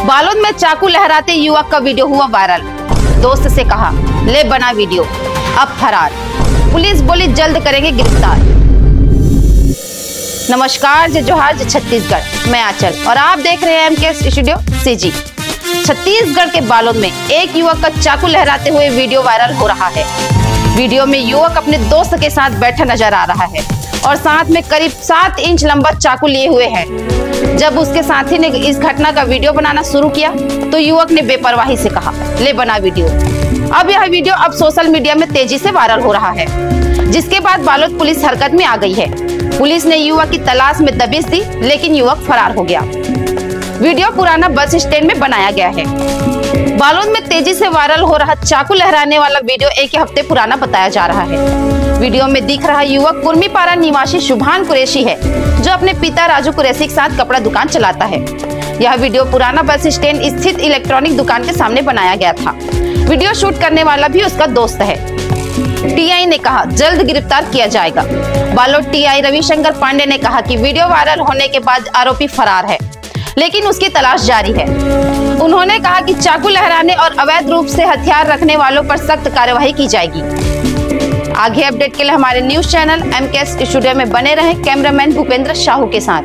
बालोद में चाकू लहराते युवक का वीडियो हुआ वायरल। दोस्त से कहा ले बना वीडियो, अब फरार। पुलिस बोली जल्द करेंगे गिरफ्तार। नमस्कार, जय जोहार, जय छत्तीसगढ़। मैं आंचल और आप देख रहे हैं एमके स्टूडियो सीजी। छत्तीसगढ़ के बालोद में एक युवक का चाकू लहराते हुए वीडियो वायरल हो रहा है। वीडियो में युवक अपने दोस्त के साथ बैठा नजर आ रहा है और साथ में करीब 7 इंच लंबा चाकू लिए हुए है। जब उसके साथी ने इस घटना का वीडियो बनाना शुरू किया तो युवक ने बेपरवाही से कहा ले बना वीडियो। अब यह वीडियो अब सोशल मीडिया में तेजी से वायरल हो रहा है, जिसके बाद बालोद पुलिस हरकत में आ गई है। पुलिस ने युवक की तलाश में दबिश दी, लेकिन युवक फरार हो गया। वीडियो पुराना बस स्टैंड में बनाया गया है। बालोद में तेजी से वायरल हो रहा चाकू लहराने वाला वीडियो एक हफ्ते पुराना बताया जा रहा है। वीडियो में दिख रहा युवक कुर्मीपारा निवासी शुभान कुरैशी है, जो अपने पिता राजू कुरैशी के साथ कपड़ा दुकान चलाता है। यह वीडियो पुराना बस स्टैंड स्थित इलेक्ट्रॉनिक दुकान के सामने बनाया गया था। वीडियो शूट करने वाला भी उसका दोस्त है। टीआई ने कहा जल्द गिरफ्तार किया जाएगा। बालोद टीआई रविशंकर पांडे ने कहा कि वीडियो वायरल होने के बाद आरोपी फरार है, लेकिन उसकी तलाश जारी है। उन्होंने कहा कि चाकू लहराने और अवैध रूप से हथियार रखने वालों पर सख्त कार्यवाही की जाएगी। आगे अपडेट के लिए हमारे न्यूज चैनल एमके स्टूडियो में बने रहें। कैमरामैन भूपेंद्र साहू के साथ।